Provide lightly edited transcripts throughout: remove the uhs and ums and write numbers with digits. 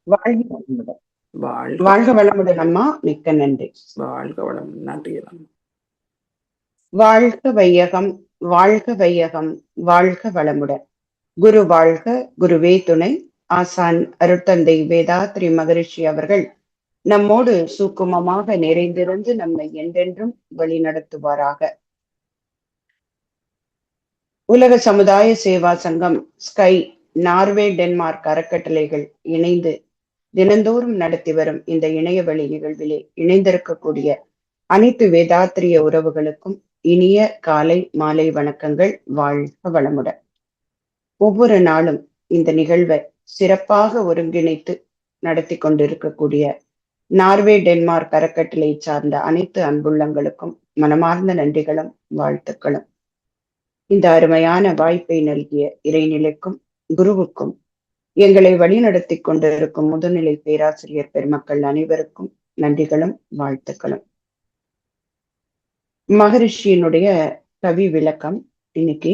வாழ்க வளமுடன். வாழ்க வாழ்க வளமுடன் அம்மா, மிக்க நன்றி. வாழ்க வளம். நன்றி அம்மா. வாழ்க வையகம், வாழ்க வையகம், வாழ்க வளமுடன். குரு வாழ்க, குருவே துணை. ஆசான் அருட்தந்தை வேதாத்ரி மகரிஷி அவர்கள் நம்மோடு சூக்குமமாக நிறைந்திருந்து நம்மை என்றென்றும் வழி நடத்துவாராக. உலக சமுதாய சேவா சங்கம், ஸ்கை, நார்வே டென்மார்க் அறக்கட்டளைகள் இணைந்து தினந்தோறும் நடத்தி வரும் இந்த இணையவழி நிகழ்விலே இணைந்திருக்கக்கூடிய அனைத்து வேதாத்திரிய உறவுகளுக்கும் இனிய காலை மாலை வணக்கங்கள். வாழ்க வளமுடன். ஒவ்வொரு நாளும் இந்த நிகழ்வை சிறப்பாக ஒருங்கிணைத்து நடத்தி கொண்டிருக்கக்கூடிய நார்வே டென்மார்க் அறக்கட்டளை சார்ந்த அனைத்து அன்புள்ளங்களுக்கும் மனமார்ந்த நன்றிகளும் வாழ்த்துக்களும். இந்த அருமையான வாய்ப்பை நல்கிய இறைநிலைக்கும் குருவுக்கும் எங்களை வழிநடத்தி கொண்டிருக்கும் முதுநிலை பேராசிரியர் பெருமக்கள் அனைவருக்கும் நன்றிகளும் வாழ்த்துக்களும். மகரிஷியினுடைய கவி விளக்கம். இன்னைக்கு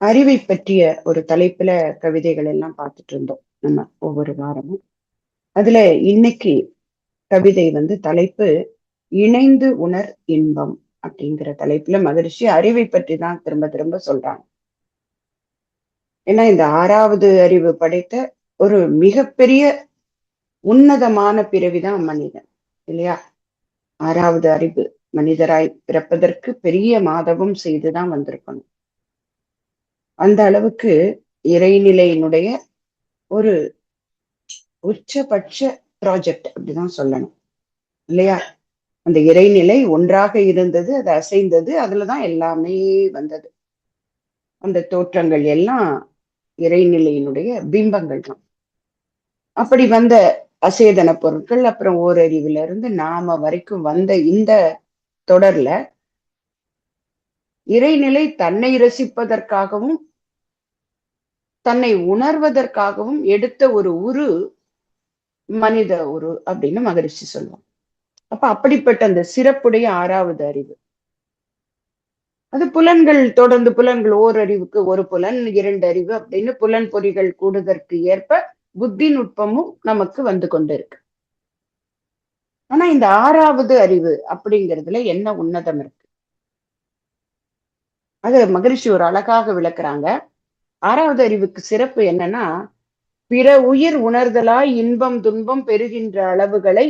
அறிவை பற்றிய ஒரு தலைப்புல கவிதைகள் எல்லாம் பார்த்துட்டு இருந்தோம் நம்ம ஒவ்வொரு வாரமும். அதுல இன்னைக்கு கவிதை தலைப்பு இணைந்து உணர் இன்பம் அப்படிங்கிற தலைப்புல மகரிஷி அறிவை பற்றி தான் திரும்ப திரும்ப சொல்றாங்க. ஏன்னா இந்த 6வது அறிவு படைத்த ஒரு மிகப்பெரிய உன்னதமான பிறவிதான் மனிதன், இல்லையா? 6வது அறிவு மனிதராய் பிறப்பதற்கு பெரிய மாதவம் செய்துதான் வந்திருக்கணும். அந்த அளவுக்கு இறைநிலையினுடைய ஒரு உச்சபட்ச ப்ராஜெக்ட் அப்படிதான் சொல்லணும், இல்லையா? அந்த இறைநிலை ஒன்றாக இருந்தது, அது அசைந்தது, அதுலதான் எல்லாமே வந்தது. அந்த தோற்றங்கள் எல்லாம் இறைநிலையினுடைய பிம்பங்கள் தான். அப்படி வந்த அசேதன பொருட்கள் அப்புறம் ஓரறிவுல இருந்து நாம வரைக்கும் வந்த இந்த தொடர்ல இறைநிலை தன்னை ரசிப்பதற்காகவும் தன்னை உணர்வதற்காகவும் எடுத்த ஒரு உரு மனித உரு அப்படின்னு மகரிஷி சொல்லுவோம். அப்ப அப்படிப்பட்ட அந்த சிறப்புடைய 6வது அறிவு, அது புலன்கள் தொடர்ந்து புலன்கள் ஓரறிவுக்கு ஒரு புலன் 2 அறிவு அப்படின்னு புலன் பொறிகள் கூடுதற்கு ஏற்ப புத்தி நுட்பமும் நமக்கு வந்து கொண்டு இருக்கு. ஆனா இந்த 6வது அறிவு அப்படிங்கிறதுல என்ன உன்னதம் இருக்கு, அது மகரிஷி ஒரு அழகாக விளக்குறாங்க. 6வது அறிவுக்கு சிறப்பு என்னன்னா, பிற உயிர் உணர்தலாய் இன்பம் துன்பம் பெறுகின்ற அளவுகளை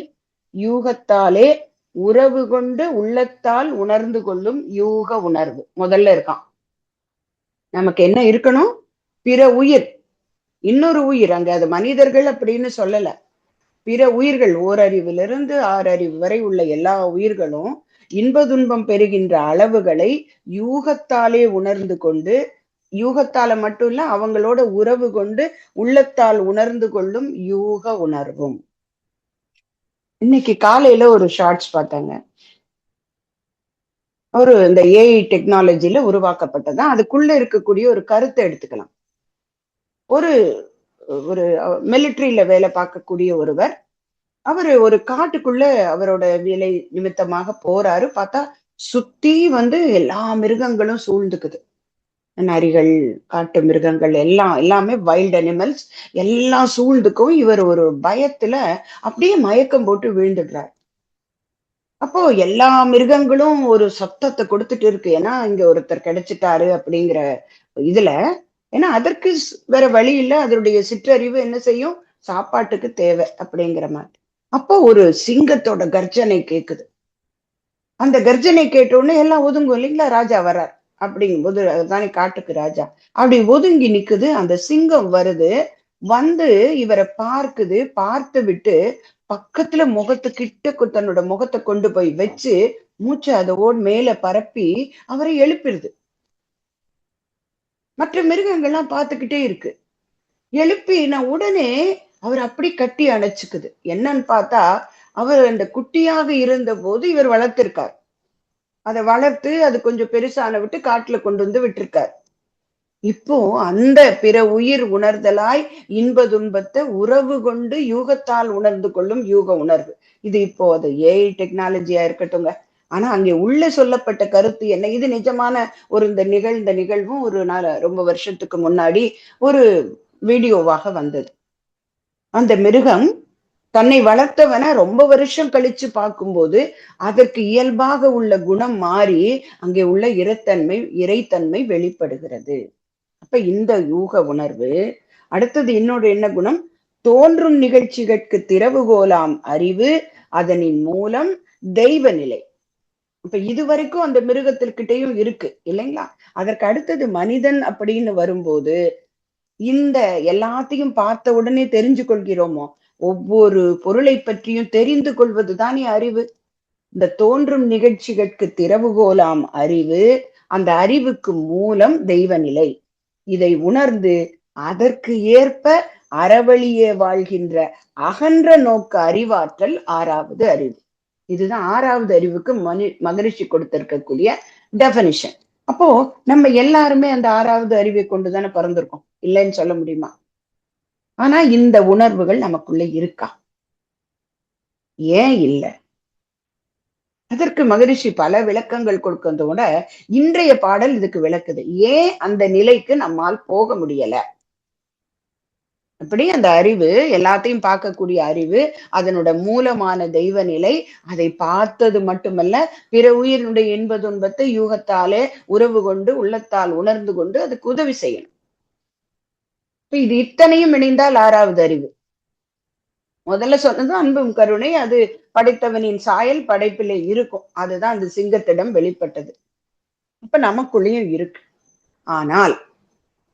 யூகத்தாலே உறவு கொண்டு உள்ளத்தால் உணர்ந்து கொள்ளும் யூக உணர்வு முதல்ல இருக்கான். நமக்கு என்ன இருக்கணும்? பிற உயிர், இன்னொரு உயிர், அங்க அது மனிதர்கள் அப்படின்னு சொல்லல, பிற உயிர்கள், ஓரறிவிலிருந்து 6 அறிவு வரை உள்ள எல்லா உயிர்களும் இன்ப துன்பம் பெறுகின்ற அளவுகளை யூகத்தாலே உணர்ந்து கொண்டு, யூகத்தால மட்டும் இல்ல அவங்களோட உறவு கொண்டு உள்ளத்தால் உணர்ந்து கொள்ளும் யூக உணர்வும். இன்னைக்கு காலையில ஒரு ஷார்ட்ஸ் பார்த்தாங்க. ஒரு இந்த ஏஐ டெக்னாலஜில உருவாக்கப்பட்டதான். அதுக்குள்ள இருக்கக்கூடிய ஒரு கருத்தை எடுத்துக்கலாம். ஒரு ஒரு மிலிட்ரியில வேலை பார்க்கக்கூடிய ஒருவர், அவரு ஒரு காட்டுக்குள்ள அவரோட வேலை நிமித்தமாக போறாரு. பார்த்தா சுத்தி எல்லா மிருகங்களும் சூழ்ந்துக்குது. நரிகள், காட்டு மிருகங்கள் எல்லாமே வைல்ட் அனிமல்ஸ் எல்லாம் சூழ்ந்துக்கும். இவர் ஒரு பயத்துல அப்படியே மயக்கம் போட்டு விழுந்துடுறார். அப்போ எல்லா மிருகங்களும் ஒரு சத்தத்தை கொடுத்துட்டு இருக்கு, ஏன்னா இங்க ஒருத்தர் கிடைச்சிட்டாரு அப்படிங்கிற இதுல. ஏன்னா அதற்கு வேற வழி இல்லை, அதனுடைய சிற்றறிவு என்ன செய்யும், சாப்பாட்டுக்கு தேவை அப்படிங்கிற மாதிரி. அப்போ ஒரு சிங்கத்தோட கர்ஜனை கேக்குது. அந்த கர்ஜனை கேட்டோடனே எல்லாம் ஒதுங்கும் இல்லைங்களா, ராஜா வர்றார் அப்படிங்கும்போது, அதுதானே காட்டுக்கு ராஜா. அப்படி ஒதுங்கி நிக்குது. அந்த சிங்கம் வருது, வந்து இவரை பார்க்குது. பார்த்து விட்டு பக்கத்துல முகத்துக்கிட்ட தன்னோட முகத்தை கொண்டு போய் வச்சு மூச்சு அதோடு மேல பரப்பி அவரை எழுப்பிடுது. மற்ற மிருகங்கள்லாம் பார்த்துக்கிட்டே இருக்கு. எழுப்பி நான் உடனே அவர் அப்படி கட்டி அணைச்சுக்குது. என்னன்னு பார்த்தா, அவர் அந்த குட்டியாக இருந்த போது இவர் வளர்த்திருக்கார். அதை வளர்த்து அது கொஞ்சம் பெருசான விட்டு காட்டுல கொண்டு வந்து விட்டுருக்கார். இப்போ அந்த பிற உயிர் உணர்தலாய் இன்ப துன்பத்தை உறவு கொண்டு யூகத்தால் உணர்ந்து கொள்ளும் யூக உணர்வு. இது இப்போ அது ஏஐ டெக்னாலஜியா இருக்கட்டுங்க. ஆனா அங்கே உள்ள சொல்லப்பட்ட கருத்து என்ன? இது நிஜமான ஒரு இந்த நிகழ்வும் ஒரு நாள் ரொம்ப வருஷத்துக்கு முன்னாடி ஒரு வீடியோவாக வந்தது. அந்த மிருகம் தன்னை வளர்த்தவன ரொம்ப வருஷம் கழிச்சு பார்க்கும்போது அதற்கு இயல்பாக உள்ள குணம் மாறி அங்கே உள்ள இறைத்தன்மை வெளிப்படுகிறது. அப்ப இந்த யூக உணர்வு. அடுத்தது இன்னொரு என்ன குணம்? தோன்றும் நிகழ்ச்சிகளுக்கு திறவுகோலாம் அறிவு, அதனின் மூலம் தெய்வ நிலை. இப்ப இதுவரைக்கும் அந்த மிருகத்திற்கிட்டையும் இருக்கு இல்லைங்களா? அதற்கு அடுத்தது மனிதன் அப்படின்னு வரும்போது இந்த எல்லாத்தையும் பார்த்த உடனே தெரிஞ்சு கொள்கிறோமோ? ஒவ்வொரு பொருளை பற்றியும் தெரிந்து கொள்வதுதானே அறிவு. இந்த தோன்றும் நிகழ்ச்சிகளுக்கு திறவுகோலாம் அறிவு, அந்த அறிவுக்கு மூலம் தெய்வ நிலை. இதை உணர்ந்து அதற்கு ஏற்ப அறவழியே வாழ்கின்ற அகன்ற நோக்க அறிவாற்றல் ஆறாவது அறிவு. இதுதான் ஆறாவது அறிவுக்கு மகரிஷி கொடுத்திருக்கக்கூடிய டெபனிஷன். அப்போ நம்ம எல்லாருமே அந்த ஆறாவது அறிவை கொண்டுதானே பிறந்திருக்கோம், இல்லைன்னு சொல்ல முடியுமா? ஆனா இந்த உணர்வுகள் நமக்குள்ள இருக்கா? ஏன் இல்லை? அதற்கு மகரிஷி பல விளக்கங்கள் கொடுக்கிறதோட இன்றைய பாடல் இதுக்கு விளக்குது. ஏன் அந்த நிலைக்கு நம்மால் போக முடியல? அப்படி அந்த அறிவு, எல்லாத்தையும் பார்க்கக்கூடிய அறிவு, அதனோட மூலமான தெய்வ நிலை, அதை பார்த்தது மட்டுமல்ல பிற உயிரினுடைய இன்ப துன்பத்தை யூகத்தாலே உறவு கொண்டு உள்ளத்தால் உணர்ந்து கொண்டு அதுக்கு உதவி செய்யணும். இது இத்தனையும் இணைந்தால் ஆறாவது அறிவு. முதல்ல சொன்னது அன்பும் கருணை, அது படைத்தவனின் சாயல் படைப்பிலே இருக்கும். அதுதான் அந்த சிங்கத்திடம் வெளிப்பட்டது. அப்ப நமக்குள்ளேயும் இருக்கு. ஆனால்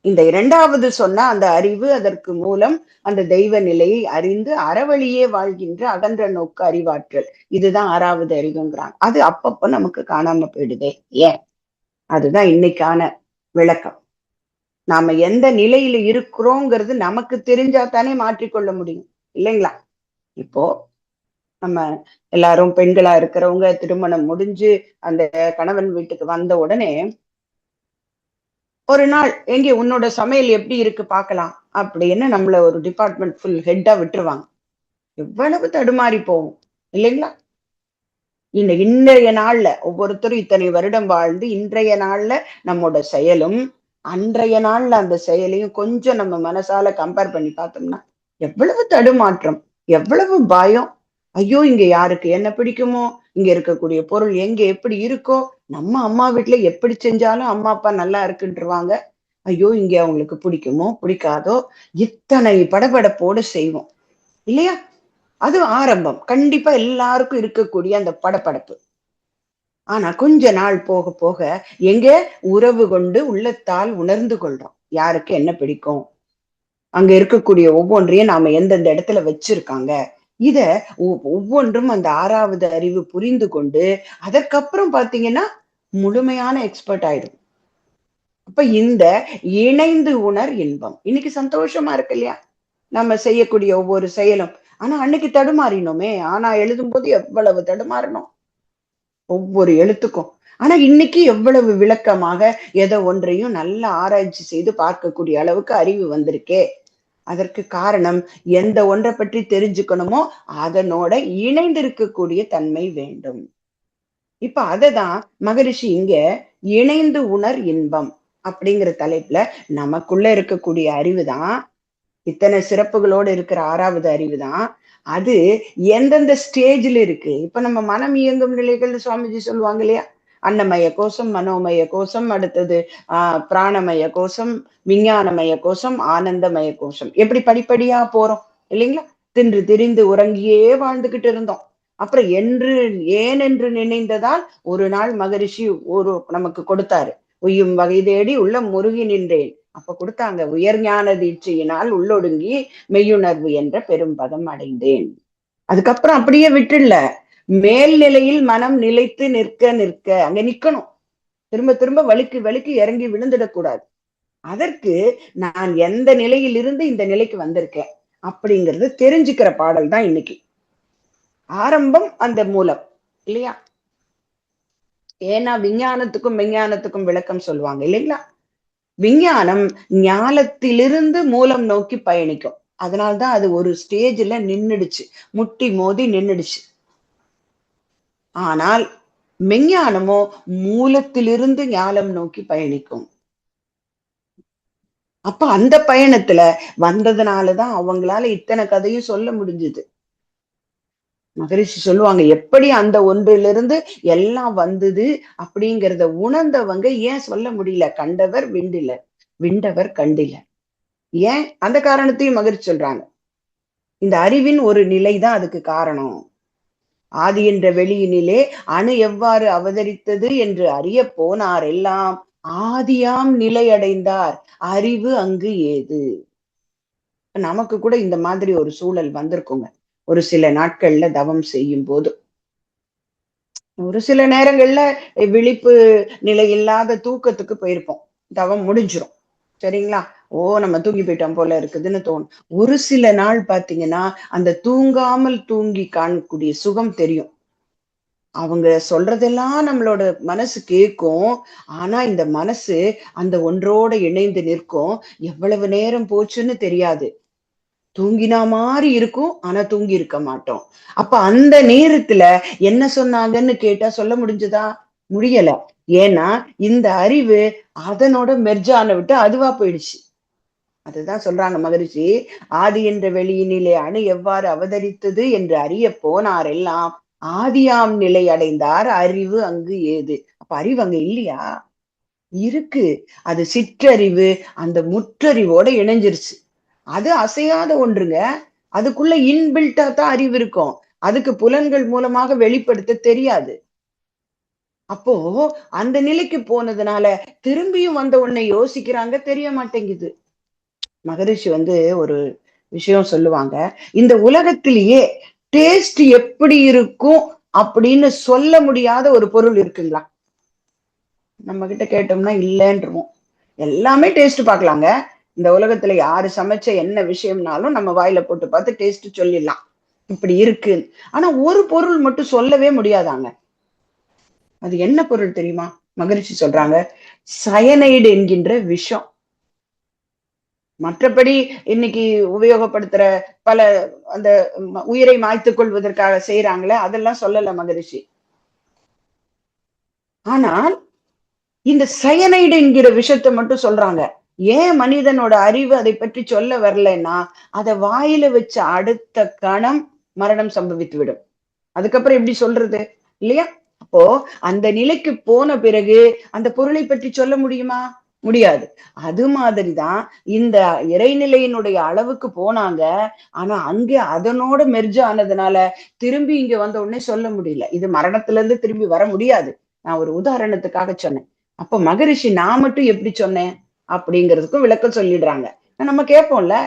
இந்த இரண்டாவது சொன்ன அந்த அறிவு, அதற்கு மூலம் அந்த தெய்வ நிலையை அறிந்து அறவழியே வாழ்கின்ற அகன்ற நோக்கு அறிவாற்றல், இதுதான் ஆறாவது அறிவுங்கிறாங்க. அது அப்பப்ப நமக்கு காணாம போயிடுதே, ஏன்? அதுதான் இன்னைக்கான விளக்கம். நாம எந்த நிலையில இருக்கிறோங்கிறது நமக்கு தெரிஞ்சா தானே மாற்றிக்கொள்ள முடியும், இல்லைங்களா? இப்போ நம்ம எல்லாரும் பெண்களா இருக்கிறவங்க திருமணம் முடிஞ்சு அந்த கணவன் வீட்டுக்கு வந்த உடனே ஒரு நாள் எங்கே உன்னோட சமையல் எப்படி இருக்கு பார்க்கலாம் அப்படின்னு நம்மள ஒரு டிபார்ட்மெண்ட் ஃபுல் ஹெட்டா விட்டுருவாங்க. எவ்வளவு தடுமாறி போவோம், இல்லைங்களா? இன்றைய நாள்ல ஒவ்வொருத்தரும் இத்தனை வருடம் வாழ்ந்து இன்றைய நாள்ல நம்மோட செயலும் அன்றைய நாள்ல அந்த செயலையும் கொஞ்சம் நம்ம மனசால கம்பேர் பண்ணி பார்த்தோம்னா எவ்வளவு தடுமாற்றம், எவ்வளவு பயம். ஐயோ, இங்க யாருக்கு என்ன பிடிக்குமோ, இங்க இருக்கக்கூடிய பொருள் எங்க எப்படி இருக்கோ, நம்ம அம்மா வீட்டுல எப்படி செஞ்சாலும் அம்மா அப்பா நல்லா இருக்குன்றுவாங்க. ஐயோ, இங்க அவங்களுக்கு பிடிக்குமோ பிடிக்காதோ, இத்தனை படபடப்போடு செய்வோம் இல்லையா? அது ஆரம்பம். கண்டிப்பா எல்லாருக்கும் இருக்கக்கூடிய அந்த படபடப்பு. ஆனா கொஞ்ச நாள் போக போக எங்க உறவு கொண்டு உள்ளத்தால் உணர்ந்து கொள்றோம் யாருக்கு என்ன பிடிக்கும், அங்க இருக்கக்கூடிய ஒவ்வொன்றையும் நாம எந்தெந்த இடத்துல வச்சிருக்காங்க, இத ஒவ்வொன்றும் அந்த ஆறாவது அறிவு புரிந்து கொண்டு அதற்கப்புறம் பாத்தீங்கன்னா முழுமையான எக்ஸ்பர்ட் ஆயிடும். அப்ப இந்த இணைந்து உணர் இன்பம் இன்னைக்கு சந்தோஷமா இருக்கு இல்லையா? நம்ம செய்யக்கூடிய ஒவ்வொரு செயலும். ஆனா அன்னைக்கு தடுமாறினோமே, ஆனா எழுதும் போது எவ்வளவு தடுமாறணும் ஒவ்வொரு எழுத்துக்கும். ஆனா இன்னைக்கு எவ்வளவு விளக்கமாக எதை ஒன்றையும் நல்ல ஆராய்ச்சி செய்து பார்க்கக்கூடிய அளவுக்கு அறிவு வந்திருக்கே. அதற்கு காரணம் எந்த ஒன்றை பற்றி தெரிஞ்சுக்கணுமோ அதனோட இணைந்து இருக்கக்கூடிய தன்மை வேண்டும். இப்ப அததான் மகரிஷி இங்க இணைந்து உணர் இன்பம் அப்படிங்கிற தலைப்புல நமக்குள்ள இருக்கக்கூடிய அறிவுதான், இத்தனை சிறப்புகளோடு இருக்கிற ஆறாவது அறிவுதான். அது எந்தெந்த ஸ்டேஜ்ல இருக்கு? இப்ப நம்ம மனம் இயங்கும் நிலைகள் சுவாமிஜி சொல்லுவாங்க இல்லையா? அன்னமய கோஷம், மனோமய கோஷம், அடுத்தது பிராணமய கோஷம், விஞ்ஞானமய கோஷம், ஆனந்தமய கோஷம், எப்படி படிப்படியா போறோம் இல்லைங்களா? தின்று திரிந்து உறங்கியே வாழ்ந்துகிட்டு இருந்தோம். அப்புறம் ஏன் என்று நினைந்ததால் ஒரு நாள் மகரிஷி நமக்கு கொடுத்தாரு. உய்யும் வகை தேடி உள்ள முருகி நின்றேன். அப்ப கொடுத்தாங்க, உயர்ஞான தீட்சையினால் உள்ளொடுங்கி மெய்யுணர்வு என்ற பெரும் பதம் அடைந்தேன். அதுக்கப்புறம் அப்படியே விட்டுல, மேல்நிலையில் மனம் நிலைத்து நிற்க அங்க நிக்கணும். திரும்ப திரும்ப வலிக்கு இறங்கி விழுந்துடக்கூடாது. அதற்கு நான் எந்த நிலையில் இருந்து இந்த நிலைக்கு வந்திருக்கேன் அப்படிங்கிறது தெரிஞ்சுக்கிற பாடல் தான் இன்னைக்கு. ஆரம்பம் அந்த மூலம் இல்லையா? ஏன்னா விஞ்ஞானத்துக்கும் விஞ்ஞானத்துக்கும் விளக்கம் சொல்லுவாங்க இல்லைங்களா? விஞ்ஞானம் ஞானத்திலிருந்து மூலம் நோக்கி பயணிக்கும். அதனால்தான் அது ஒரு ஸ்டேஜ்ல நின்னுடுச்சு, முட்டி மோதி நின்னுடுச்சு. ஆனால் மெஞ்ஞானமோ மூலத்திலிருந்து ஞானம் நோக்கி பயணிக்கும். அப்ப அந்த பயணத்துல வந்ததுனாலதான் அவங்களால இத்தனை கதையும் சொல்ல முடிஞ்சுது. மகரிஷி சொல்லுவாங்க, எப்படி அந்த ஒன்றிலிருந்து எல்லாம் வந்தது அப்படிங்கிறத உணர்ந்தவங்க ஏன் சொல்ல முடியல? கண்டவர் விண்டில, விண்டவர் கண்டில. ஏன்? அந்த காரணத்தையும் மகரிஷி சொல்றாங்க. இந்த அறிவின் ஒரு நிலைதான் அதுக்கு காரணம். ஆதி என்ற வெளியினிலே அணு எவ்வாறு அவதரித்தது என்று அறிய போனார் எல்லாம் ஆதியாம் நிலை அடைந்தார், அறிவு அங்கு ஏது. நமக்கு கூட இந்த மாதிரி ஒரு சூழல் வந்திருக்குங்க. ஒரு சில நாட்கள்ல தவம் செய்யும் போது, ஒரு சில நேரங்கள்ல விழிப்பு நிலை இல்லாத தூக்கத்துக்கு போயிருப்போம். தவம் முடிஞ்சிரும். சரிங்களா? ஓ, நம்ம தூங்கி போயிட்டோம் போல இருக்குதுன்னு தோணும். ஒரு சில நாள் பாத்தீங்கன்னா அந்த தூங்காமல் தூங்கி காணக்கூடிய சுகம் தெரியும். அவங்க சொல்றதெல்லாம் நம்மளோட மனசு கேட்கும். ஆனா இந்த மனசு அந்த ஒன்றோட இணைந்து நிற்கும். எவ்வளவு நேரம் போச்சுன்னு தெரியாது. தூங்கினா மாதிரி இருக்கும், ஆனா தூங்கி இருக்க மாட்டோம். அப்ப அந்த நேரத்துல என்ன சொன்னாங்கன்னு கேட்டா சொல்ல முடிஞ்சதா? முடியல. ஏன்னா இந்த அறிவு அதனோட மெர்ஜான விட்டு அதுவா போயிடுச்சு. அதுதான் சொல்றாங்க மகரிஷி, ஆதி என்ற வெளியினிலே அணு எவ்வாறு அவதரித்தது என்று அறிய போனார் எல்லாம் ஆதியாம் நிலை அடைந்தார், அறிவு அங்கு ஏது. அப்ப அறிவு அங்க இல்லையா? இருக்கு. அது சிற்றறிவு அந்த முற்றறிவோட இணைஞ்சிருச்சு. அது அசையாத ஒன்றுங்க. அதுக்குள்ள இன்பில்ட்டா தான் அறிவு இருக்கும். அதுக்கு புலன்கள் மூலமாக வெளிப்படுத்த தெரியாது. அப்போ அந்த நிலைக்கு போனதுனால திரும்பியும் வந்த உடனே யோசிக்கிறாங்க, தெரிய மாட்டேங்குது. மகரிஷி ஒரு விஷயம் சொல்லுவாங்க, இந்த உலகத்திலேயே டேஸ்ட் எப்படி இருக்கும் அப்படின்னு சொல்ல முடியாத ஒரு பொருள் இருக்குங்களா? நம்ம கிட்ட கேட்டோம்னா இல்லைன்றோம். எல்லாமே டேஸ்ட் பார்க்கலாங்க. இந்த உலகத்துல யாரு சமைச்ச என்ன விஷயம்னாலும் நம்ம வாயில போட்டு பார்த்து டேஸ்ட் சொல்லிடலாம், இப்படி இருக்கு. ஆனா ஒரு பொருள் மட்டும் சொல்லவே முடியாதாங்க. அது என்ன பொருள் தெரியுமா? மகரிஷி சொல்றாங்க, சயனைடு என்கின்ற விஷம். மற்றபடி இன்னைக்கு உபயோகப்படுத்துற பல அந்த உயிரை மாய்த்துக் கொள்வதற்காக செய்யறாங்களே, அதெல்லாம் சொல்லல மகரிஷி. ஆனால் இந்த சயனைடு என்கிற விஷயத்தை மட்டும் சொல்றாங்க. ஏன் மனிதனோட அறிவு அதை பற்றி சொல்ல வரலன்னா, அதை வாயில வச்ச அடுத்த கணம் மரணம் சம்பவித்து விடும். அதுக்கப்புறம் எப்படி சொல்றது? இல்லையா? அப்போ அந்த நிலைக்கு போன பிறகு அந்த பொருளை பற்றி சொல்ல முடியுமா? முடியாது. அது மாதிரிதான் இந்த இறைநிலையினுடைய அளவுக்கு போனாங்க. ஆனா அங்கே அதனோட மெர்ஜ் ஆனதுனால திரும்பி இங்க வந்த உடனே சொல்ல முடியல. இது மரணத்துல இருந்து திரும்பி வர முடியாது. நான் ஒரு உதாரணத்துக்காக சொன்னேன். அப்ப மகரிஷி நான் மட்டும் எப்படி சொன்னேன் அப்படிங்கிறதுக்கும் விளக்கம் சொல்லிடுறாங்க. நம்ம கேட்போம்ல,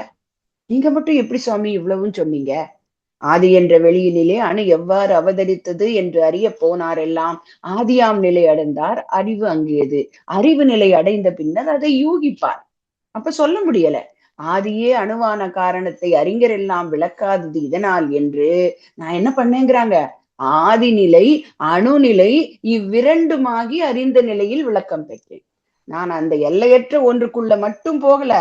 நீங்க மட்டும் எப்படி சுவாமி இவ்வளவும் சொன்னீங்க? ஆதி என்ற வெளியினிலே அணு எவ்வாறு அவதரித்தது என்று அறிய போனார் எல்லாம் ஆதியாம் நிலை அடைந்தார், அறிவு அங்கியது. அறிவு நிலை அடைந்த பின்னர் அதை யூகிப்பார். அப்ப சொல்ல முடியல. ஆதியே அணுவான காரணத்தை அறிஞர் எல்லாம் விளக்காதது இதனால் என்று நான் என்ன பண்ணேங்கிறாங்க, ஆதி நிலை அணுநிலை இவ்விரண்டுமாகி அறிந்த நிலையில் விளக்கம் பெற்றேன். நான் அந்த எல்லையற்ற ஒன்றுக்குள்ள மட்டும் போகல,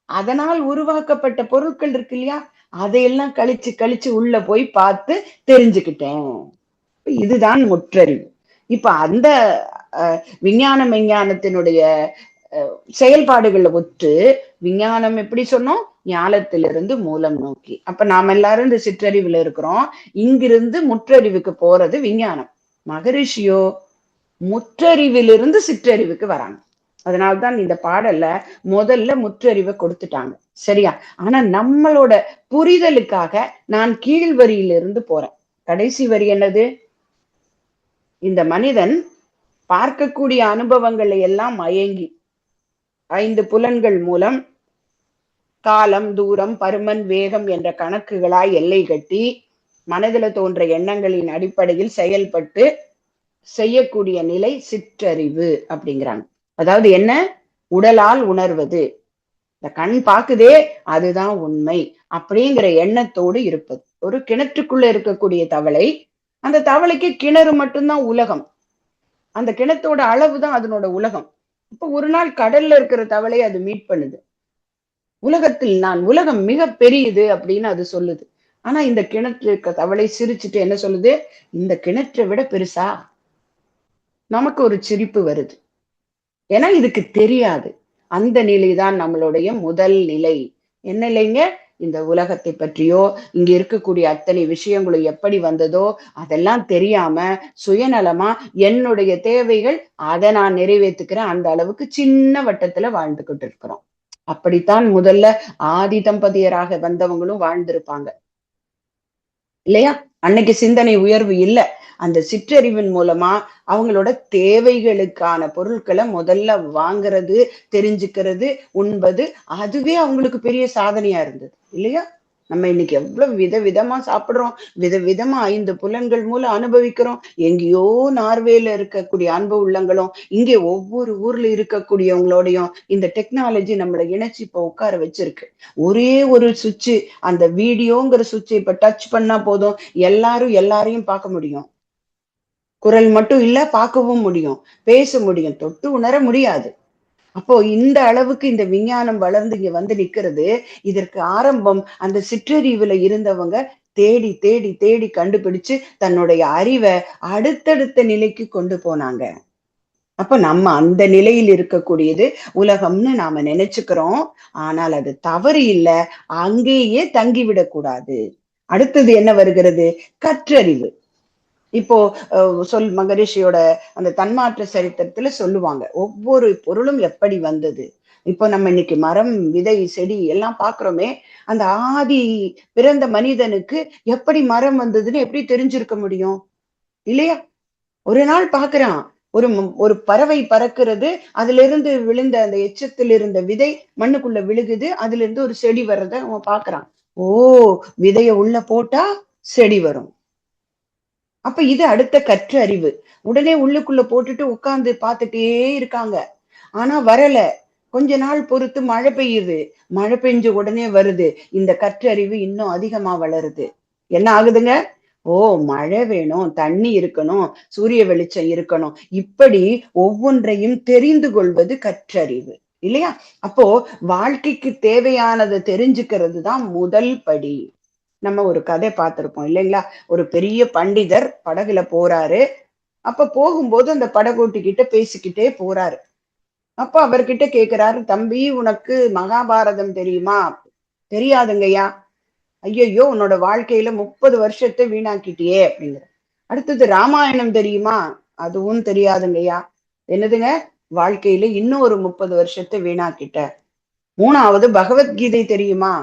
அதனால் உருவாக்கப்பட்ட பொருட்கள் இருக்கு இல்லையா, அதையெல்லாம் கழிச்சு கழிச்சு உள்ள போய் பார்த்து தெரிஞ்சுக்கிட்டேன். இதுதான் முற்றறிவு. இப்ப அந்த விஞ்ஞான மெஞ்ஞானத்தினுடைய செயல்பாடுகளை ஒத்து விஞ்ஞானம் எப்படி சொன்னோம், ஞானத்திலிருந்து மூலம் நோக்கி. அப்ப நாம எல்லாரும் இந்த சிற்றறிவுல இருக்கிறோம். இங்கிருந்து முற்றறிவுக்கு போறது விஞ்ஞானம். மகரிஷியோ முற்றறிவிலிருந்து சிற்றறிவுக்கு வராங்க. அதனால்தான் இந்த பாடல்ல முதல்ல முற்றறிவை கொடுத்துட்டாங்க. சரியா? ஆனா நம்மளோட புரிதலுக்காக நான் கீழ் வரியிலிருந்து போறேன். கடைசி வரி என்னது? இந்த மனிதன் பார்க்கக்கூடிய அனுபவங்களை எல்லாம் மயங்கி 5 புலன்கள் மூலம் காலம், தூரம், பருமன், வேகம் என்ற கணக்குகளாய் எல்லை கட்டி மனதில தோன்ற எண்ணங்களின் அடிப்படையில் செயல்பட்டு செய்யக்கூடிய நிலை சிற்றறிவு அப்படிங்கிறாங்க. அதாவது என்ன? உடலால் உணர்வது, இந்த கண் பாக்குதே அதுதான் உண்மை அப்படிங்கிற எண்ணத்தோடு இருப்பது. ஒரு கிணற்றுக்குள்ள இருக்கக்கூடிய தவளை, அந்த தவளைக்கு கிணறு மட்டும்தான் உலகம். அந்த கிணத்தோட அளவுதான் அதனோட உலகம். இப்ப ஒரு நாள் கடல்ல இருக்கிற தவளை அது மீட் பண்ணுது. உலகத்தில் நான் உலகம் மிக பெரியது அப்படின்னு அது சொல்லுது. ஆனா இந்த கிணற்று இருக்க தவளை சிரிச்சுட்டு என்ன சொல்லுது? இந்த கிணற்றை விட பெருசா? நமக்கு ஒரு சிரிப்பு வருது. ஏன்னா இதுக்கு தெரியாது. அந்த நிலைதான் நம்மளுடைய முதல் நிலை. என்ன நிலைங்க? இந்த உலகத்தை பற்றியோ இங்க இருக்கக்கூடிய அத்தனை விஷயங்களும் எப்படி வந்ததோ அதெல்லாம் தெரியாம சுயநலமா என்னுடைய தேவைகள் அதை நான் நிறைவேற்றுக்கிறேன், அந்த அளவுக்கு சின்ன வட்டத்துல வாழ்ந்துகிட்டு இருக்கிறோம். அப்படித்தான் முதல்ல ஆதி தம்பதியராக வந்தவங்களும் வாழ்ந்திருப்பாங்க இல்லையா? அன்னைக்கு சிந்தனை உயர்வு இல்ல. அந்த சிற்றறிவின் மூலமா அவங்களோட தேவைகளுக்கான பொருட்களை முதல்ல வாங்குறது, தெரிஞ்சுக்கிறது, உண்பது, அதுவே அவங்களுக்கு பெரிய சாதனையா இருந்தது இல்லையா? நம்ம இன்னைக்கு எவ்வளவு விதவிதமா சாப்பிடுறோம், விதவிதமா 5 புலன்கள் மூலம் அனுபவிக்கிறோம். எங்கேயோ நார்வேல இருக்கக்கூடிய அன்பு உள்ளங்களும் இங்கே ஒவ்வொரு ஊர்ல இருக்கக்கூடியவங்களோடையும் இந்த டெக்னாலஜி நம்மளை இணைச்சு இப்ப உட்கார வச்சிருக்கு. ஒரே ஒரு சுவிட்ச், அந்த வீடியோங்கிற சுவிட்சை இப்ப டச் பண்ணா போதும், எல்லாரும் எல்லாரையும் பார்க்க முடியும். குரல் மட்டும் இல்ல, பார்க்கவும் முடியும், பேச முடியும், தொட்டு உணர முடியாது. அப்போ இந்த அளவுக்கு இந்த விஞ்ஞானம் வளர்ந்து இங்க வந்து நிக்கிறது. இதற்கு ஆரம்பம் அந்த சிற்றறிவுல இருந்தவங்க தேடி தேடி தேடி கண்டுபிடிச்சு தன்னுடைய அறிவை அடுத்தடுத்த நிலைக்கு கொண்டு போனாங்க. அப்ப நம்ம அந்த நிலையில் இருக்கக்கூடியது உலகம்னு நாம நினைச்சுக்கிறோம். ஆனால் அது தவறு இல்ல, அங்கேயே தங்கிவிடக் கூடாது. அடுத்தது என்ன வருகிறது? கற்றறிவு. இப்போ மகரிஷியோட அந்த தன்மாற்ற சரித்திரத்துல சொல்லுவாங்க ஒவ்வொரு பொருளும் எப்படி வந்தது. இப்போ நம்ம இன்னைக்கு மரம், விதை, செடி எல்லாம் பாக்குறோமே, அந்த ஆதி பிறந்த மனிதனுக்கு எப்படி மரம் வந்ததுன்னு எப்படி தெரிஞ்சிருக்க முடியும் இல்லையா? ஒரு நாள் பாக்குறான், ஒரு ஒரு பறவை பறக்கிறது, அதுல இருந்து விழுந்த அந்த எச்சத்தில் இருந்த விதை மண்ணுக்குள்ள விழுகுது, அதுல இருந்து ஒரு செடி வர்றத அவன் பாக்குறான். ஓ, விதைய உள்ள போட்டா செடி வரும். அப்ப இது அடுத்த கற்று அறிவு. உடனே உள்ளுக்குள்ள போட்டுட்டு உட்கார்ந்து பார்த்துட்டே இருக்காங்க, ஆனா வரல. கொஞ்ச நாள் பொறுத்து மழை பெய்யுது, மழை பெஞ்ச உடனே வருது. இந்த கற்றறிவு இன்னும் அதிகமா வளருது. என்ன ஆகுதுங்க? ஓ, மழை வேணும், தண்ணி இருக்கணும், சூரிய வெளிச்சம் இருக்கணும், இப்படி ஒவ்வொன்றையும் தெரிந்து கொள்வது கற்றறிவு இல்லையா? அப்போ வாழ்க்கைக்கு தேவையானதை தெரிஞ்சுக்கிறது தான் முதல் படி. நம்ம ஒரு கதை பார்த்திருப்போம் இல்லைங்களா? ஒரு பெரிய பண்டிதர் படகுல போறாரு. அப்ப போகும்போது அந்த படகோட்டி கிட்ட பேசிக்கிட்டே போறாரு. அப்ப அவர்கிட்ட கேக்குறாரு, தம்பி உனக்கு மகாபாரதம் தெரியுமா? தெரியாதுங்கய்யா. ஐயோ, உன்னோட வாழ்க்கையில 30 வருஷத்தை வீணாக்கிட்டியே அப்படிங்கிற. அடுத்தது ராமாயணம் தெரியுமா? அதுவும் தெரியாதுங்கய்யா. என்னதுங்க? வாழ்க்கையில இன்னும் ஒரு 30 வருஷத்தை வீணாக்கிட்ட. மூணாவது பகவத்கீதை தெரியுமா?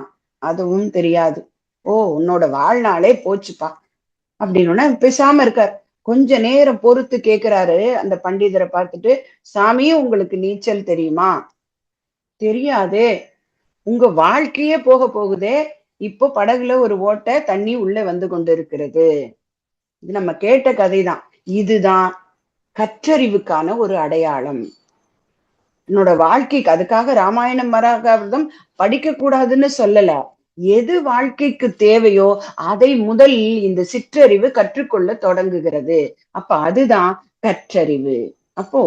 அதுவும் தெரியாது. ஓ, உன்னோட வாழ்நாளே போச்சுப்பா அப்படின்னு பேசாம இருக்கார். கொஞ்ச நேரம் பொறுத்து கேக்குறாரு அந்த பண்டிதரை பார்த்துட்டு, சாமி உங்களுக்கு நீச்சல் தெரியுமா? தெரியாதே. உங்க வாழ்க்கையே போக போகுதே, இப்போ படகுல ஒரு ஓட்டை, தண்ணி உள்ள வந்து கொண்டு இருக்கிறது. இது நம்ம கேட்ட கதைதான். இதுதான் கற்றறிவுக்கான ஒரு அடையாளம். என்னோட வாழ்க்கைக்கு அதுக்காக ராமாயணம் மகாபாரதம் படிக்க கூடாதுன்னு சொல்லல. எது வாழ்க்கைக்கு தேவையோ அதை முதலில் இந்த சிற்றறிவு கற்றுக்கொள்ள தொடங்குகிறது. அப்ப அதுதான் கற்றறிவு. அப்போ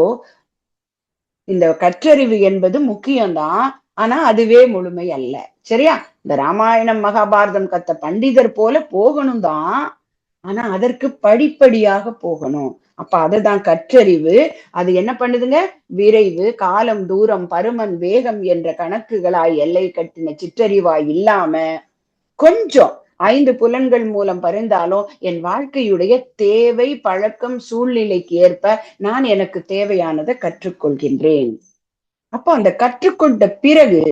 இந்த கற்றறிவு என்பது முக்கியம்தான், ஆனா அதுவே முழுமை அல்ல. சரியா? இந்த ராமாயணம் மகாபாரதம் கத்த பண்டிதர் போல போகணும் தான், ஆனா அதற்கு படிப்படியாக போகணும். அப்ப அதுதான் கற்றறிவு. அது என்ன பண்ணுதுங்க? விரைவு, காலம், தூரம், பருமன், வேகம் என்ற கணக்குகளாய் எல்லை கட்டின சிற்றறிவாய் இல்லாம கொஞ்சம் 5 புலன்கள் மூலம் பறிந்தாலும் என் வாழ்க்கையுடைய தேவை, பழக்கம், சூழ்நிலைக்கு ஏற்ப நான் எனக்கு தேவையானதை கற்றுக்கொள்கின்றேன். அப்போ அந்த கற்றுக்கொண்ட பிறகு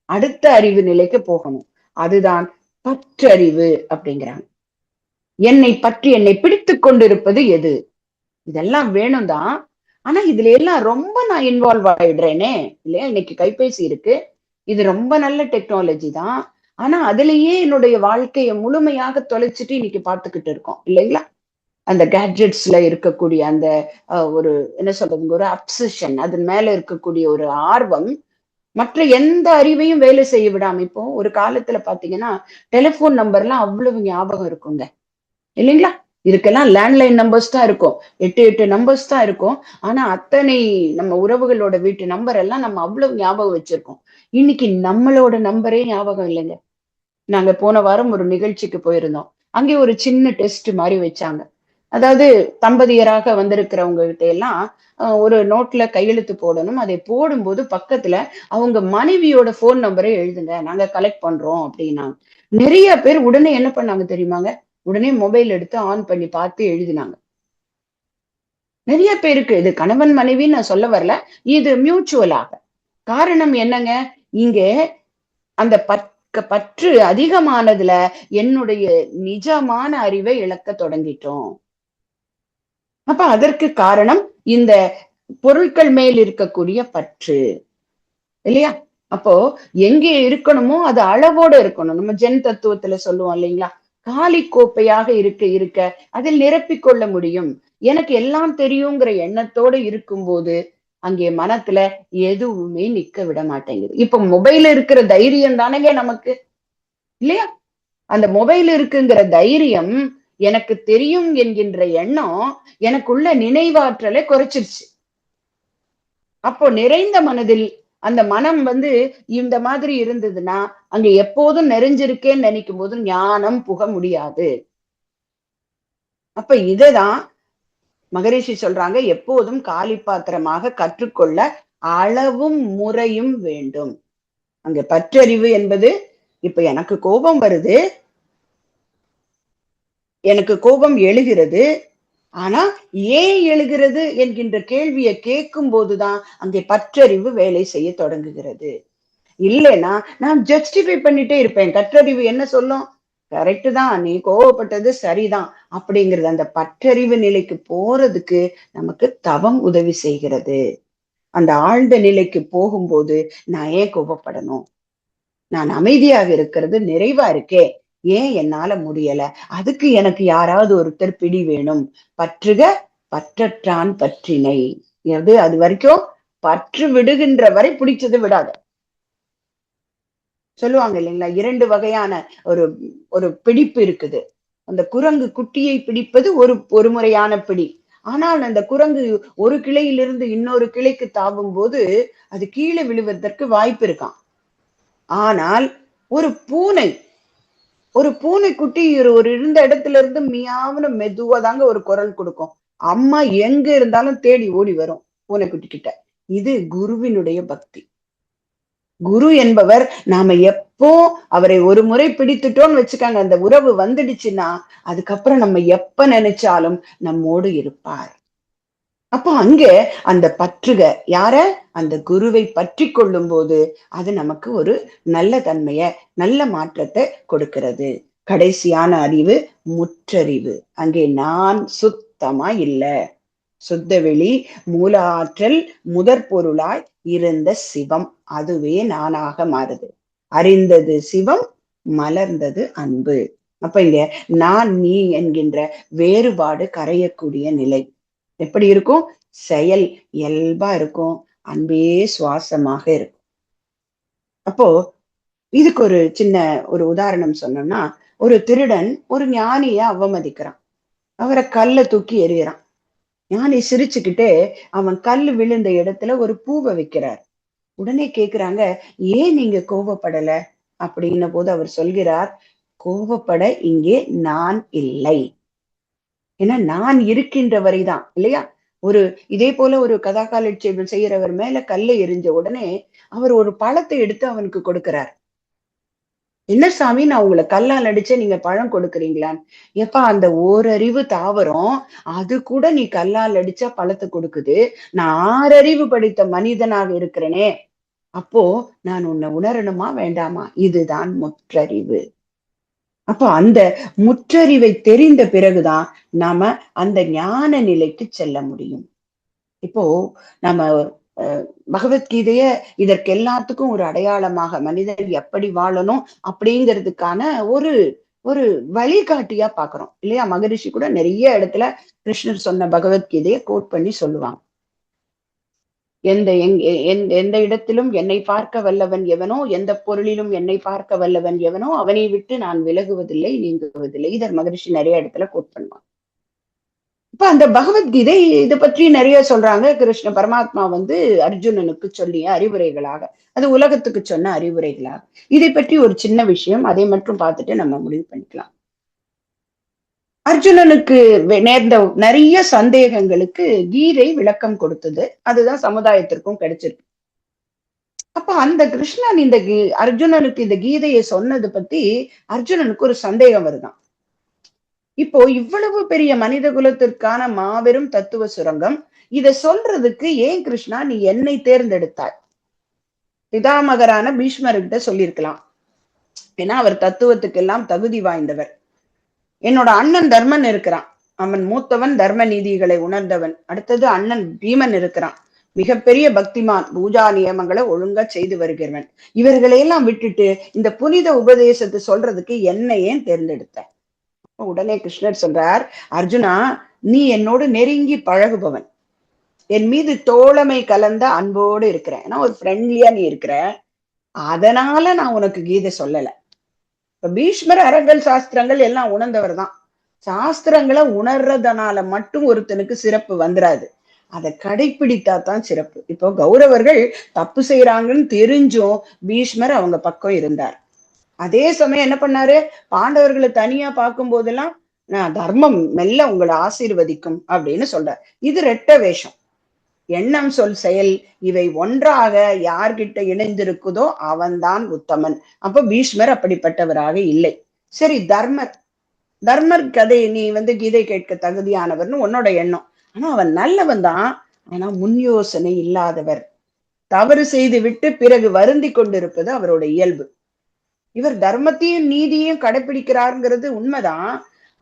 அடுத்த அறிவு நிலைக்கு போகணும். அதுதான் பற்றறிவு அப்படிங்கிறாங்க. என்னை பற்றி என்னை பிடித்துக் கொண்டிருப்பது எது? இதெல்லாம் வேணும் தான். ஆனா இதுல எல்லாம் ரொம்ப நான் இன்வால்வ் ஆயிடுறேனே இல்லையா? இன்னைக்கு கைபேசி இருக்கு, இது ரொம்ப நல்ல டெக்னாலஜி தான். ஆனா அதுலயே என்னுடைய வாழ்க்கையை முழுமையாக தொலைச்சிட்டு இன்னைக்கு பார்த்துக்கிட்டு இருக்கோம் இல்லைங்களா? அந்த கேட்ஜெட்ஸ்ல இருக்கக்கூடிய அந்த ஒரு என்ன சொல்றதுங்க, ஒரு அப்சஷன், அதன் மேல இருக்கக்கூடிய ஒரு ஆர்வம் மற்ற எந்த அறிவையும் வேலை செய்ய விடாம. இப்போ ஒரு காலத்துல பாத்தீங்கன்னா டெலிபோன் நம்பர்லாம் அவ்வளவு ஞாபகம் இருக்குங்க இல்லைங்களா? இதுக்கெல்லாம் லேண்ட்லைன் நம்பர்ஸ் தான் இருக்கும், 8 நம்பர்ஸ் தான் இருக்கும். ஆனா அத்தனை நம்ம உறவுகளோட வீட்டு நம்பர் எல்லாம் நம்ம அவ்வளவு ஞாபகம் வச்சிருக்கோம். இன்னைக்கு நம்மளோட நம்பரே ஞாபகம் இல்லைங்க. நாங்க போன வாரம் ஒரு நிகழ்ச்சிக்கு போயிருந்தோம். அங்கே ஒரு சின்ன டெஸ்ட் மாதிரி வச்சாங்க. அதாவது தம்பதியராக வந்திருக்கிறவங்க கிட்ட எல்லாம் ஒரு நோட்ல கையெழுத்து போடணும். அதை போடும்போது பக்கத்துல அவங்க மனைவியோட போன் நம்பரை எழுதுங்க, நாங்க கலெக்ட் பண்றோம் அப்படின்னாங்க. நிறைய பேர் உடனே என்ன பண்ணாங்க தெரியுமாங்க, உடனே மொபைல் எடுத்து ஆன் பண்ணி பார்த்து எழுதினாங்க. நிறைய பேருக்கு இது கணவன் மனைவின்னு நான் சொல்ல வரல, இது மியூச்சுவலாக. காரணம் என்னங்க, இங்க அந்த பற்று அதிகமானதுல என்னுடைய நிஜமான அறிவை இழக்க தொடங்கிட்டோம். அப்ப அதற்கு காரணம் இந்த பொருட்கள் மேல் இருக்கக்கூடிய பற்று, இல்லையா? அப்போ எங்கே இருக்கணுமோ அது அளவோட இருக்கணும். நம்ம ஜென் தத்துவத்துல சொல்லுவோம் இல்லைங்களா, காலி கோப்பையாக இருக்க இருக்க அதில் நிரப்பிக் கொள்ள முடியும். எனக்கு எல்லாம் தெரியுங்கிற எண்ணத்தோட இருக்கும்போது அங்கே மனத்துல எதுவுமே நிக்க விட மாட்டேங்குது. இப்ப மொபைல் இருக்கிற தைரியம் தானங்க நமக்கு, இல்லையா? அந்த மொபைல் இருக்குங்கிற தைரியம், எனக்கு தெரியும் என்கின்ற எண்ணம் எனக்குள்ள நினைவாற்றலை குறைச்சிருச்சு. அப்போ நிறைந்த மனதில் அந்த மனம் இந்த மாதிரி இருந்ததுன்னா அங்க எப்போதும் நிறைஞ்சிருக்கேன்னு நினைக்கும் போது ஞானம் புக முடியாது. அப்ப இததான் மகரிஷி சொல்றாங்க, எப்போதும் காலி பாத்திரமாக கற்றுக்கொள்ள அளவும் முறையும் வேண்டும். அங்க பற்றறிவு என்பது, இப்ப எனக்கு கோபம் வருது, எனக்கு கோபம் எழுகிறது, ஆனா ஏன் எழுகிறது என்கின்ற கேள்வியை கேட்கும் போதுதான் அங்கே பற்றறிவு வேலை செய்ய தொடங்குகிறது. இல்லைன்னா நான் ஜஸ்டிஃபை பண்ணிட்டே இருப்பேன். கற்றறிவு என்ன சொல்லும், கரெக்டு தான், நீ கோவப்பட்டது சரிதான் அப்படிங்கிறது. அந்த பற்றறிவு நிலைக்கு போறதுக்கு நமக்கு தவம் உதவி செய்கிறது. அந்த ஆழ்ந்த நிலைக்கு போகும்போது நான் ஏன் கோபப்படணும், நான் அமைதியாக இருக்கிறது நிறைவா இருக்கே, ஏன் என்னால முடியல, அதுக்கு எனக்கு யாராவது ஒருத்தர் பிடி வேணும். பற்றுக பற்றற்றான் பற்றினை. அது வரைக்கும் பற்று விடுகின்ற வரை பிடிச்சது விடாத. சொல்லுவாங்க இல்லைங்களா, 2 வகையான ஒரு ஒரு பிடிப்பு இருக்குது. அந்த குரங்கு குட்டியை பிடிப்பது ஒரு முறையான பிடி. ஆனால் அந்த குரங்கு ஒரு கிளையிலிருந்து இன்னொரு கிளைக்கு தாவும் போது அது கீழே விழுவதற்கு வாய்ப்பு இருக்கான். ஆனால் ஒரு பூனை குட்டி ஒரு இருந்த இடத்துல இருந்து மியாவுன்னு மெதுவா தாங்க ஒரு குரல் கொடுக்கும். அம்மா எங்க இருந்தாலும் தேடி ஓடி வரும் பூனைக்குட்டி கிட்ட. இது குருவினுடைய பக்தி. குரு என்பவர் நாம எப்போ அவரை ஒரு முறை பிடித்துட்டோம்னு வச்சுக்காங்க, அந்த உறவு வந்துடுச்சுன்னா அதுக்கப்புறம் நம்ம எப்ப நினைச்சாலும் நம்மோடு இருப்பார். அப்போ அங்க அந்த பற்றுக யார, அந்த குருவை பற்றி கொள்ளும் போது அது நமக்கு ஒரு நல்ல தன்மைய, நல்ல மாற்றத்தை கொடுக்கிறது. கடைசியான அறிவு முற்றறிவு. அங்கே நான் சுத்தமா இல்ல, சுத்தவெளி மூல ஆற்றல் முதற் பொருளாய் இருந்த சிவம், அதுவே நானாக மாறுது. அறிந்தது சிவம், மலர்ந்தது அன்பு. அப்ப இங்க நான் நீ என்கின்ற வேறுபாடு கரையக்கூடிய நிலை எப்படி இருக்கும், செயல் இயல்பா இருக்கும், அன்பே சுவாசமாக இருக்கும். அப்போ இதுக்கு ஒரு சின்ன ஒரு உதாரணம் சொன்னோம்னா, ஒரு திருடன் ஒரு ஞானிய அவமதிக்கிறான், அவரை கல்ல தூக்கி எறியறான். ஞானி சிரிச்சுக்கிட்டே அவன் கல்லு விழுந்த இடத்துல ஒரு பூவை வைக்கிறார். உடனே கேக்குறாங்க, ஏன் நீங்க கோபப்படல அப்படின்ன போது அவர் சொல்கிறார், கோபப்பட இங்கே நான் இல்லை, ஏன்னா நான் இருக்கின்ற வரைதான், இல்லையா? இதே போல ஒரு கதாகாலட்சேபம் செய்யறவர் மேல கல்லை எரிஞ்ச உடனே அவர் ஒரு பழத்தை எடுத்து அவனுக்கு கொடுக்கிறார். என்ன சாமி, நான் உங்களை கல்லால் அடிச்ச, நீங்க பழம் கொடுக்குறீங்களான்னு. எப்பா, அந்த ஓரறிவு தாவரம் அது கூட நீ கல்லால் அடிச்சா பழத்தை கொடுக்குது, நான் 6 அறிவு படித்த மனிதனாக இருக்கிறேனே, அப்போ நான் உன்னை உணரணுமா வேண்டாமா? இதுதான் முற்றறிவு. அப்போ அந்த முற்றறிவை தெரிந்த பிறகுதான் நாம அந்த ஞான நிலைக்கு செல்ல முடியும். இப்போ நம்ம பகவத்கீதைய இதற்கு எல்லாத்துக்கும் ஒரு அடையாளமாக, மனிதன் எப்படி வாழணும் அப்படிங்கிறதுக்கான ஒரு ஒரு வழிகாட்டியா பாக்குறோம், இல்லையா? மகரிஷி கூட நிறைய இடத்துல கிருஷ்ணர் சொன்ன பகவத்கீதையை கோட் பண்ணி சொல்லுவாங்க. எந்த இடத்திலும் என்னை பார்க்க வல்லவன் எவனோ, எந்த பொருளிலும் என்னை பார்க்க வல்லவன் எவனோ, அவனை விட்டு நான் விலகுவதில்லை, நீங்குவதில்லை. இதை மகரிஷி நிறைய இடத்துல கோட் பண்ணுவாங்க. இப்ப அந்த பகவத்கீதை இதை பற்றி நிறைய சொல்றாங்க. கிருஷ்ண பரமாத்மா அர்ஜுனனுக்கு சொல்லிய அறிவுரைகளாக, அது உலகத்துக்கு சொன்ன அறிவுரைகளாக. இதை பற்றி ஒரு சின்ன விஷயம், அதை மட்டும் பார்த்துட்டு நம்ம முடிவு பண்ணிக்கலாம். அர்ஜுனனுக்கு நேர்ந்த நிறைய சந்தேகங்களுக்கு கீதை விளக்கம் கொடுத்தது. அதுதான் சமுதாயத்திற்கும் கிடைச்சிருக்கு. அப்ப அந்த கிருஷ்ணன் அர்ஜுனனுக்கு இந்த கீதையை சொன்னது பத்தி அர்ஜுனனுக்கு ஒரு சந்தேகம் வருதான். இப்போ இவ்வளவு பெரிய மனித குலத்திற்கான மாபெரும் தத்துவ சுரங்கம், இத சொல்றதுக்கு ஏன் கிருஷ்ணா நீ என்னை தேர்ந்தெடுத்தாய்? பிதாமகரான பீஷ்மர்கிட்ட சொல்லியிருக்கலாம். ஏன்னா அவர் தத்துவத்துக்கு எல்லாம் தகுதி வாய்ந்தவர். என்னோட அண்ணன் தர்மன் இருக்கிறான், அவன் மூத்தவன், தர்ம நீதிகளை உணர்ந்தவன். அடுத்தது அண்ணன் பீமன் இருக்கிறான், மிகப்பெரிய பக்திமான், பூஜா நியமங்களை ஒழுங்கா செய்து வருகிறவன். இவர்களையெல்லாம் விட்டுட்டு இந்த புனித உபதேசத்தை சொல்றதுக்கு என்ன ஏன் தேர்ந்தெடுத்த? உடனே கிருஷ்ணர் சொல்றார், அர்ஜுனா நீ என்னோடு நெருங்கி பழகுபவன், என் மீது தோழமை கலந்த அன்போடு இருக்கிறேன், ஏன்னா ஒரு ஃப்ரெண்ட்லியா நீ இருக்கிற, அதனால நான் உனக்கு கீதை சொல்லல. இப்ப பீஷ்மர் அறங்கள் சாஸ்திரங்கள் எல்லாம் உணர்ந்தவர் தான். சாஸ்திரங்களை உணர்றதுனால மட்டும் ஒருத்தனுக்கு சிறப்பு வந்துராது, அதை கடைபிடித்தா தான் சிறப்பு. இப்போ கௌரவர்கள் தப்பு செய்யறாங்கன்னு தெரிஞ்சும் பீஷ்மர் அவங்க பக்கம் இருந்தார். அதே சமயம் என்ன பண்ணாரு, பாண்டவர்களை தனியா பார்க்கும் போதெல்லாம் நான் தர்மம் மெல்ல உங்களை ஆசீர்வதிக்கும் அப்படின்னு சொல்றார். இது ரெட்ட வேஷம். எண்ணம் சொல் செயல் இவை ஒன்றாக யார்கிட்ட இணைந்திருக்குதோ அவன்தான் உத்தமன். அப்ப பீஷ்மர் அப்படிப்பட்டவராக இல்லை. சரி, தர்மர் கதை நீ கீதை கேட்க தகுதியானவர்னு உன்னோட எண்ணம். ஆனா அவன் நல்லவன் தான், ஆனா முன் யோசனை இல்லாதவர், தவறு செய்து விட்டு பிறகு வருந்தி கொண்டிருப்பது அவரோட இயல்பு. இவர் தர்மத்தையும் நீதியையும் கடைபிடிக்கிறாருங்கிறது உண்மைதான்,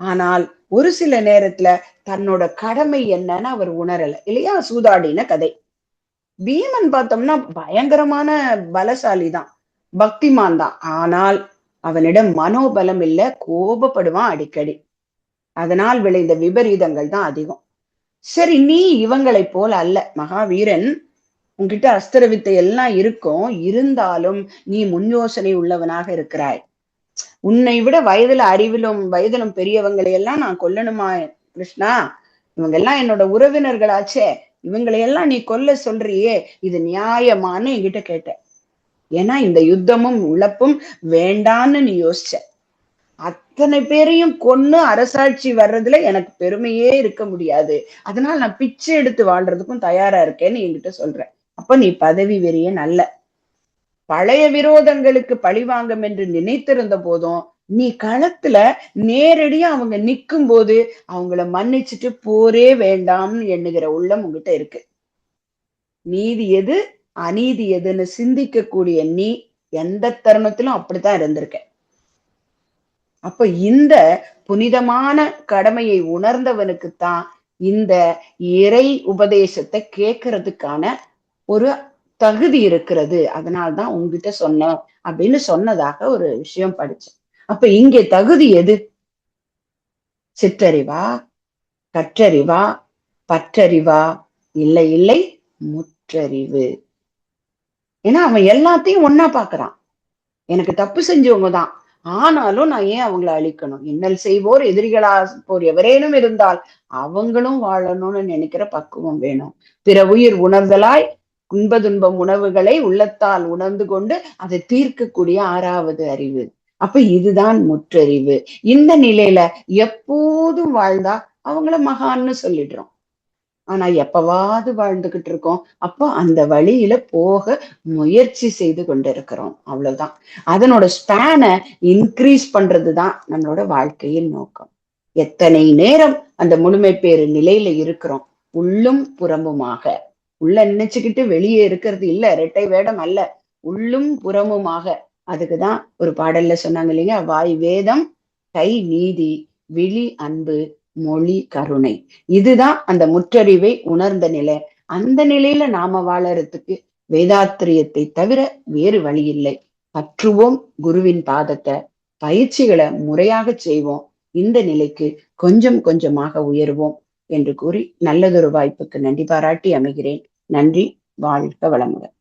ஆனால் ஒரு சில நேரத்துல தன்னோட கடமை என்னன்னு அவர் உணரல இல்லையா? சூதாடின கதை. பீமன் பார்த்தோம்னா பயங்கரமான பலசாலி தான், பக்திமான் தான், ஆனால் அவனிடம் மனோபலம் இல்ல, கோபப்படுவான் அடிக்கடி. அதனால் விளைந்த விபரீதங்கள் தான் அதிகம். சரி, நீ இவங்களை போல அல்ல, மகாவீரன், உன்கிட்ட அஸ்திர வித்தை எல்லாம் இருக்கும், இருந்தாலும் நீ முன் யோசனை உள்ளவனாக இருக்கிறாய். உன்னை விட வயதிலும் பெரியவங்களை எல்லாம் நான் கொல்லணுமா கிருஷ்ணா? இவங்க எல்லாம் என்னோட உறவினர்களாச்சே, இவங்களையெல்லாம் நீ கொல்ல சொல்றியே, இது நியாயமானு என்கிட்ட கேட்ட. ஏன்னா இந்த யுத்தமும் உழப்பும் வேண்டான்னு நீ யோசிச்ச. அத்தனை பேரையும் கொன்னு அரசாட்சி வர்றதுல எனக்கு பெருமையே இருக்க முடியாது, அதனால நான் பிச்சை எடுத்து வாழ்றதுக்கும் தயாரா இருக்கேன்னு என்கிட்ட சொல்ற. அப்ப நீ பதவி வெறியன் அல்ல. பழைய விரோதங்களுக்கு பழிவாங்கம் என்று நினைத்திருந்த போதும் நீ களத்துல நேரடியா அவங்க நிக்கும் போது அவங்கள மன்னிச்சுட்டு போரே வேண்டாம்னு எண்ணுகிற உள்ளம் உங்ககிட்ட இருக்கு. நீதி எது அநீதி எதுன்னு சிந்திக்க கூடிய நீ எந்த தருணத்திலும் அப்படித்தான் இருந்திருக்க. அப்ப இந்த புனிதமான கடமையை உணர்ந்தவனுக்குத்தான் இந்த இறை உபதேசத்தை கேட்கறதுக்கான ஒரு தகுதி இருக்கிறது, அதனால்தான் உங்ககிட்ட சொன்னேன் அப்படின்னு சொன்னதாக ஒரு விஷயம் படிச்சேன். அப்ப இங்கே தகுதி எது? சிற்றறிவா, கற்றறிவா, பற்றறிவா? இல்லை இல்லை, முற்றறிவு. ஏன்னா அவன் எல்லாத்தையும் ஒன்னா பாக்குறான். எனக்கு தப்பு செஞ்சவங்க தான், ஆனாலும் நான் ஏன் அவங்கள அழிக்கணும்? இன்னல் செய்வோர் எதிரிகளா போர் எவரேனும் இருந்தால் அவங்களும் வாழணும்னு நினைக்கிற பக்குவம் வேணும். பிற உயிர் உணர்தலாய் துன்பம் உணவுகளை உள்ளத்தால் உணர்ந்து கொண்டு அதை தீர்க்கக்கூடிய 6வது அறிவு. அப்ப இதுதான் முற்றறிவு. இந்த நிலையில எப்போதும் வாழ்ந்தா அவங்கள மகான்னு சொல்லிடுறோம். ஆனா எப்பவாவது வாழ்ந்துகிட்டு இருக்கோம், அப்போ அந்த வழியில போக முயற்சி செய்து கொண்டிருக்கிறோம், அவ்வளவுதான். அதனோட ஸ்பேனை இன்க்ரீஸ் பண்றதுதான் நம்மளோட வாழ்க்கையின் நோக்கம். எத்தனை நேரம் அந்த முழுமை பேறு நிலையில இருக்கிறோம், உள்ளும் புறமுமாக. உள்ள நினைச்சுக்கிட்டு வெளியே இருக்கிறது இல்ல, இரட்டை வேடம் அல்ல, உள்ளும் புறமுமாக. அதுக்குதான் ஒரு பாடல்ல சொன்னாங்க இல்லைங்க, வாய் வேதம், கை நீதி, விழி அன்பு, மொழி கருணை. இதுதான் அந்த முற்றறிவை உணர்ந்த நிலை. அந்த நிலையில நாம வாழறதுக்கு வேதாத்திரியத்தை தவிர வேறு வழி இல்லை. பற்றுவோம் குருவின் பாதத்தை, பயிற்சிகளை முறையாக செய்வோம், இந்த நிலைக்கு கொஞ்சம் கொஞ்சமாக உயர்வோம் என்று கூறி நல்லதொரு வாய்ப்புக்கு நன்றி பாராட்டி அமைகிறேன். நன்றி. வாழ்க வளமுடன்.